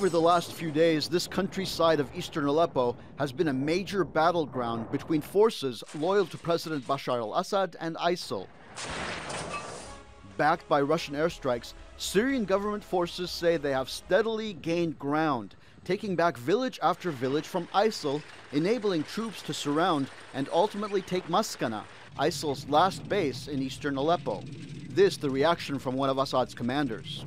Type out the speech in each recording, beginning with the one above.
Over the last few days, this countryside of eastern Aleppo has been a major battleground between forces loyal to President Bashar al-Assad and ISIL. Backed by Russian airstrikes, Syrian government forces say they have steadily gained ground, taking back village after village from ISIL, enabling troops to surround and ultimately take Maskana, ISIL's last base in eastern Aleppo. This the reaction from one of Assad's commanders.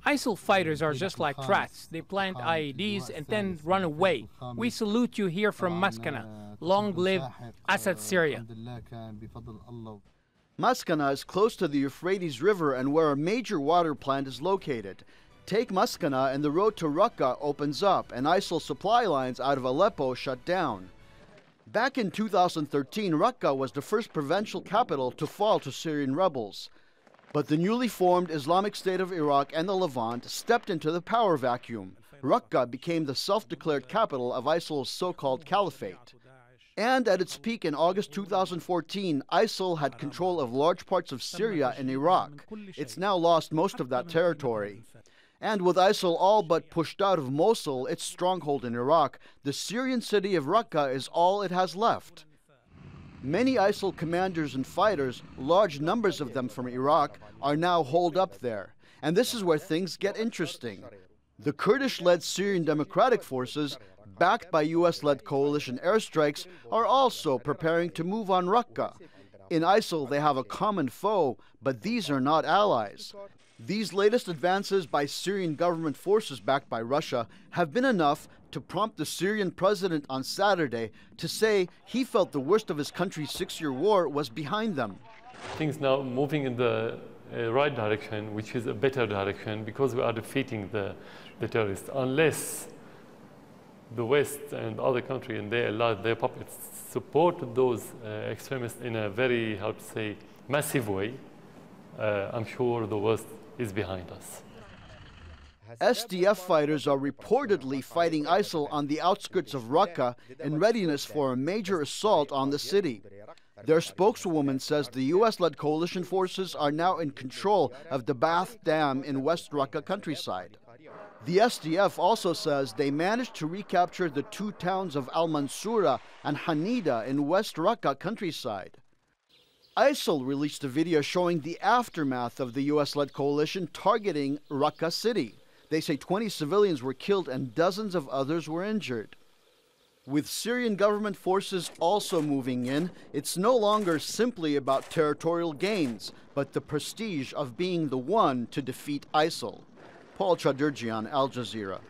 ISIL fighters are just like rats. They plant IEDs and then run away. We salute you here from Maskana. Long live Assad Syria. Maskana is close to the Euphrates River and where a major water plant is located. Take Maskana and the road to al-raqqah opens up and ISIL supply lines out of Aleppo shut down. Back in 2013, al-raqqah was the first provincial capital to fall to Syrian rebels. But the newly formed Islamic State of Iraq and the Levant stepped into the power vacuum. al-raqqah became the self-declared capital of ISIL's so-called caliphate. And at its peak in August 2014, ISIL had control of large parts of Syria and Iraq. It's now lost most of that territory. And with ISIL all but pushed out of Mosul, its stronghold in Iraq, the Syrian city of al-raqqah is all it has left. Many ISIL commanders and fighters, large numbers of them from Iraq, are now holed up there. And this is where things get interesting. The Kurdish-led Syrian Democratic Forces, backed by US-led coalition airstrikes, are also preparing to move on al-raqqah. In ISIL, they have a common foe, but these are not allies. These latest advances by Syrian government forces backed by Russia have been enough to prompt the Syrian president on Saturday to say he felt the worst of his country's 6-year war was behind them. Things now moving in the right direction, which is a better direction, because we are defeating the terrorists. Unless the West and other countries and their puppets support those extremists in a very, how to say, massive way, I'm sure the worst is behind us. SDF fighters are reportedly fighting ISIL on the outskirts of al-raqqah in readiness for a major assault on the city. Their spokeswoman says the US-led coalition forces are now in control of the Bath Dam in West al-raqqah countryside. The SDF also says they managed to recapture the 2 towns of Al-Mansura and Hanida in West al-raqqah countryside. ISIL released a video showing the aftermath of the US-led coalition targeting al-raqqah city. They say 20 civilians were killed and dozens of others were injured. With Syrian government forces also moving in, it's no longer simply about territorial gains, but the prestige of being the one to defeat ISIL. Chaderjian, Al Jazeera.